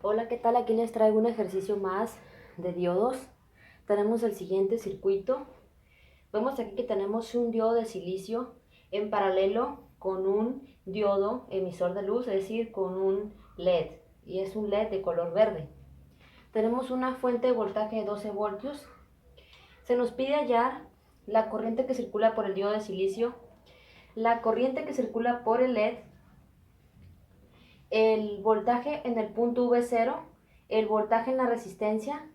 Hola, ¿qué tal? Aquí les traigo un ejercicio más de diodos. Tenemos el siguiente circuito. Vemos aquí que tenemos un diodo de silicio en paralelo con un diodo emisor de luz, es decir, con un LED. Y es un LED de color verde. Tenemos una fuente de voltaje de 12 voltios. Se nos pide hallar la corriente que circula por el diodo de silicio, la corriente que circula por el LED, el voltaje en el punto V0, el voltaje en la resistencia,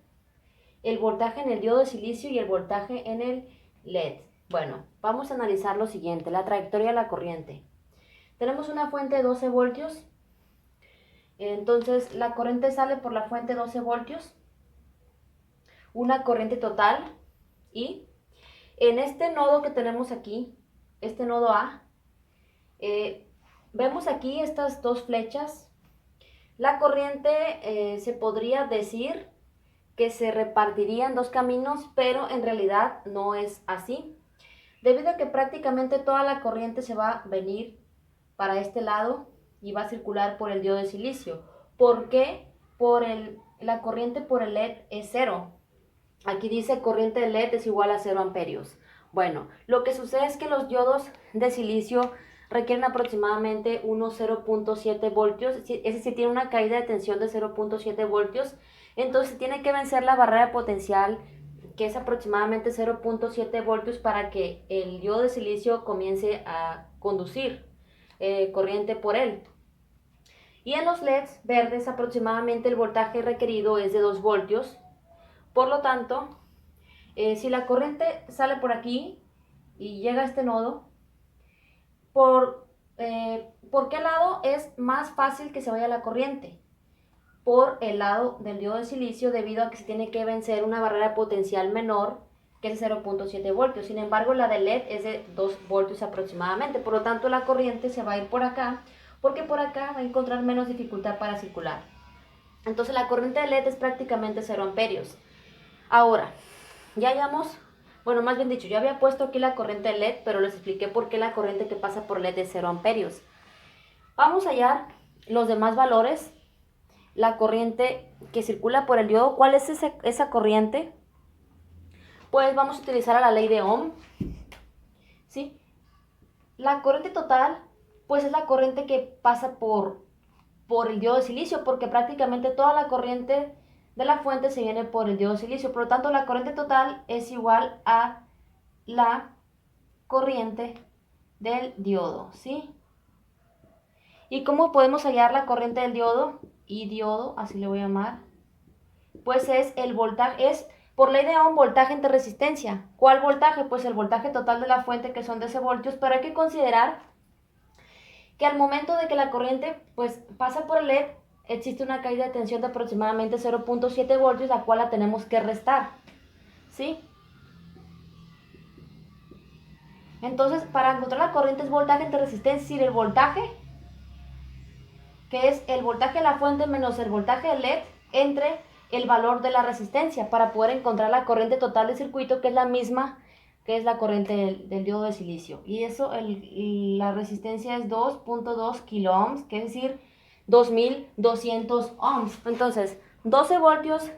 el voltaje en el diodo de silicio y el voltaje en el LED. Bueno, vamos a analizar lo siguiente, la trayectoria de la corriente. Tenemos una fuente de 12 voltios, entonces la corriente sale por la fuente 12 voltios, una corriente total, y en este nodo que tenemos aquí, este nodo A, vemos aquí estas dos flechas. La corriente se podría decir que se repartiría en dos caminos, pero en realidad no es así, debido a que prácticamente toda la corriente se va a venir para este lado y va a circular por el diodo de silicio. ¿Por qué? La corriente por el LED es cero. Aquí dice corriente de LED es igual a 0 amperios. Bueno, lo que sucede es que los diodos de silicio requieren aproximadamente unos 0.7 voltios, es decir, tiene una caída de tensión de 0.7 voltios, entonces tiene que vencer la barrera potencial, que es aproximadamente 0.7 voltios, para que el diodo de silicio comience a conducir corriente por él. Y en los LEDs verdes aproximadamente el voltaje requerido es de 2 voltios, por lo tanto, si la corriente sale por aquí y llega a este nodo, ¿por qué lado es más fácil que se vaya la corriente? Por el lado del diodo de silicio, debido a que se tiene que vencer una barrera potencial menor, que es 0.7 voltios. Sin embargo, la de LED es de 2 voltios aproximadamente. Por lo tanto, la corriente se va a ir por acá, porque por acá va a encontrar menos dificultad para circular. Entonces, la corriente de LED es prácticamente 0 amperios. Ahora, ya hayamos, bueno, más bien dicho, yo había puesto aquí la corriente LED, pero les expliqué por qué la corriente que pasa por LED es 0 amperios. Vamos a hallar los demás valores. La corriente que circula por el diodo, ¿cuál es esa corriente? Pues vamos a utilizar a la ley de Ohm, ¿sí? La corriente total, pues es la corriente que pasa por el diodo de silicio, porque prácticamente toda la corriente de la fuente se viene por el diodo de silicio. Por lo tanto, la corriente total es igual a la corriente del diodo, ¿sí? ¿Y cómo podemos hallar la corriente del diodo? Y diodo, así le voy a llamar. Pues es el voltaje, es por ley de Ohm, voltaje entre resistencia. ¿Cuál voltaje? Pues el voltaje total de la fuente, que son 12 voltios, pero hay que considerar que al momento de que la corriente pues pasa por el LED, existe una caída de tensión de aproximadamente 0.7 voltios, la cual la tenemos que restar, ¿sí? Entonces, para encontrar la corriente es voltaje entre resistencia, es decir, el voltaje, que es el voltaje de la fuente menos el voltaje del LED, entre el valor de la resistencia, para poder encontrar la corriente total del circuito, que es la misma que es la corriente del diodo de silicio. Y eso, la resistencia es 2.2 kilo ohms, que es decir, 2200 ohms. Entonces, 12 voltios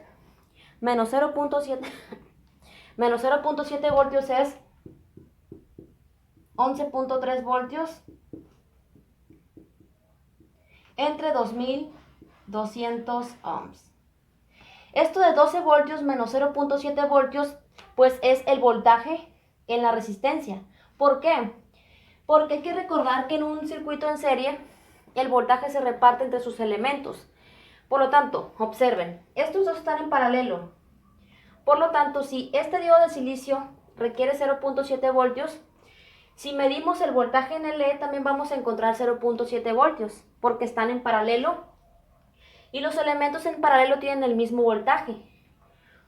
menos 0.7 menos 0.7 voltios es 11.3 voltios entre 2200 ohms. Esto de 12 voltios menos 0.7 voltios, pues es el voltaje en la resistencia. ¿Por qué? Porque hay que recordar que en un circuito en serie el voltaje se reparte entre sus elementos. Por lo tanto, observen, estos dos están en paralelo. Por lo tanto, si este diodo de silicio requiere 0.7 voltios, si medimos el voltaje en el LED, también vamos a encontrar 0.7 voltios, porque están en paralelo y los elementos en paralelo tienen el mismo voltaje.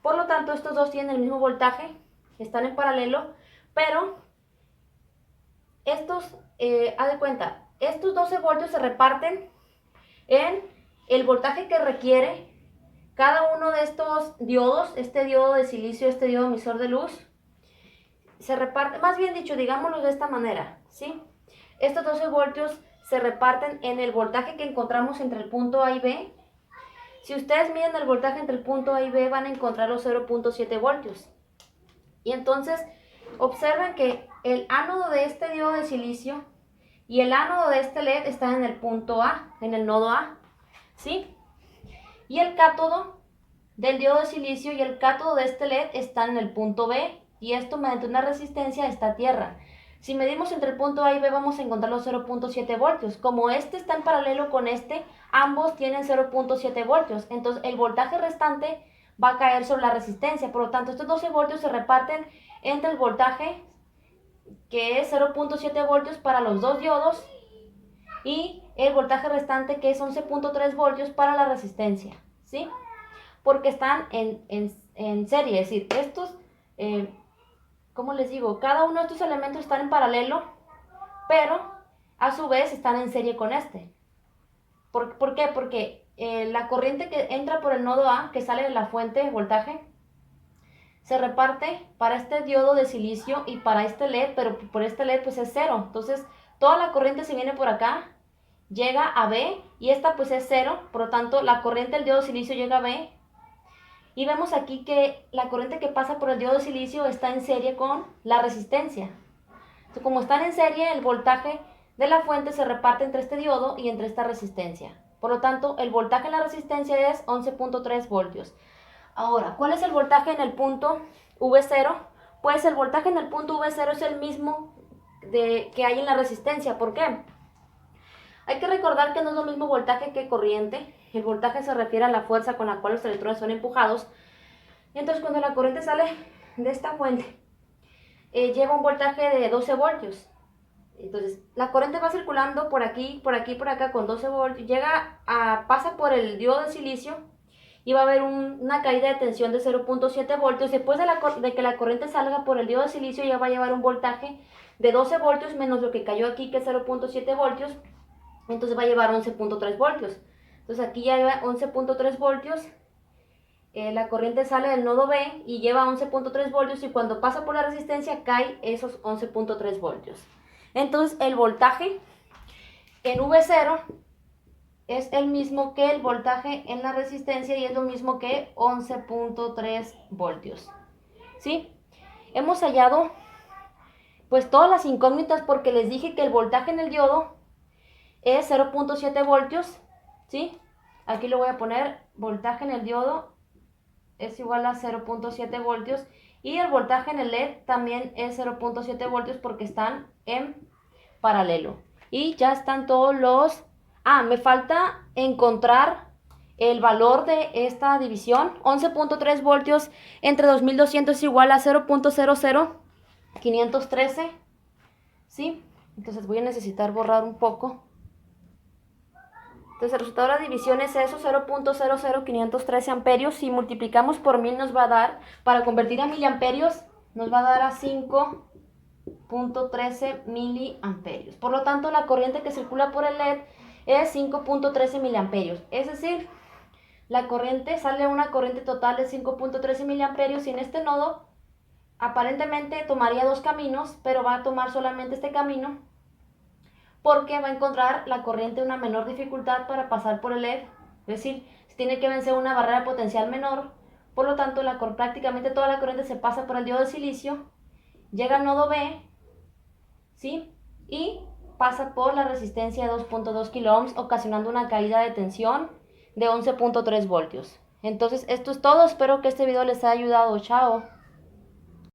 Por lo tanto, estos dos tienen el mismo voltaje, están en paralelo, pero estos, haz de cuenta, estos 12 voltios se reparten en el voltaje que requiere cada uno de estos diodos, este diodo de silicio, este diodo emisor de luz, se reparte, más bien dicho, digámoslo de esta manera, ¿sí? Estos 12 voltios se reparten en el voltaje que encontramos entre el punto A y B, Si ustedes miden el voltaje entre el punto A y B, van a encontrar los 0.7 voltios. Y entonces, observen que el ánodo de este diodo de silicio y el ánodo de este LED están en el punto A, en el nodo A, ¿sí? Y el cátodo del diodo de silicio y el cátodo de este LED están en el punto B, y esto mediante una resistencia a esta tierra. Si medimos entre el punto A y B, vamos a encontrar los 0.7 voltios. Como este está en paralelo con este, ambos tienen 0.7 voltios. Entonces, el voltaje restante va a caer sobre la resistencia. Por lo tanto, estos 12 voltios se reparten entre el voltaje, que es 0.7 voltios para los dos diodos, y el voltaje restante, que es 11.3 voltios para la resistencia, ¿sí? Porque están en serie, es decir, estos... ¿cómo les digo? Cada uno de estos elementos están en paralelo, pero a su vez están en serie con este. ¿Por qué? Porque la corriente que entra por el nodo A, que sale de la fuente de voltaje, se reparte para este diodo de silicio y para este LED, pero por este LED pues es cero. Entonces, toda la corriente se viene por acá, llega a B, y esta pues es cero, por lo tanto, la corriente del diodo de silicio llega a B. Y vemos aquí que la corriente que pasa por el diodo de silicio está en serie con la resistencia. Entonces, como están en serie, el voltaje de la fuente se reparte entre este diodo y entre esta resistencia. Por lo tanto, el voltaje en la resistencia es 11.3 voltios. Ahora, ¿cuál es el voltaje en el punto V0? Pues el voltaje en el punto V0 es el mismo que hay en la resistencia. ¿Por qué? Hay que recordar que no es lo mismo voltaje que corriente. El voltaje se refiere a la fuerza con la cual los electrones son empujados. Entonces, cuando la corriente sale de esta fuente, lleva un voltaje de 12 voltios. Entonces, la corriente va circulando por aquí, por aquí, por acá con 12 voltios. Pasa por el diodo de silicio y va a haber una caída de tensión de 0.7 voltios. Después de que la corriente salga por el diodo de silicio, ya va a llevar un voltaje de 12 voltios menos lo que cayó aquí, que es 0.7 voltios. Entonces va a llevar 11.3 voltios. Entonces aquí ya lleva 11.3 voltios. La corriente sale del nodo B y lleva 11.3 voltios, y cuando pasa por la resistencia cae esos 11.3 voltios. Entonces el voltaje en V0 es el mismo que el voltaje en la resistencia, y es lo mismo que 11.3 voltios. ¿Sí? Hemos hallado pues todas las incógnitas, porque les dije que el voltaje en el diodo es 0.7 voltios, ¿sí? Aquí lo voy a poner, voltaje en el diodo es igual a 0.7 voltios, y el voltaje en el LED también es 0.7 voltios porque están en paralelo. Y ya están todos los... me falta encontrar el valor de esta división. 11.3 voltios entre 2200 es igual a 0.00513, ¿sí? Entonces voy a necesitar borrar un poco. Entonces el resultado de la división es eso, 0.00513 amperios. Si multiplicamos por 1000 nos va a dar, para convertir a miliamperios, nos va a dar a 5.13 miliamperios. Por lo tanto, la corriente que circula por el LED es 5.13 miliamperios. Es decir, la corriente sale una corriente total de 5.13 miliamperios, y en este nodo aparentemente tomaría dos caminos, pero va a tomar solamente este camino, porque va a encontrar la corriente una menor dificultad para pasar por el LED, es decir, se tiene que vencer una barrera potencial menor. Por lo tanto, prácticamente toda la corriente se pasa por el diodo de silicio, llega al nodo B, ¿sí? Y pasa por la resistencia de 2.2 kilo ocasionando una caída de tensión de 11.3 voltios. Entonces, esto es todo. Espero que este video les haya ayudado. Chao.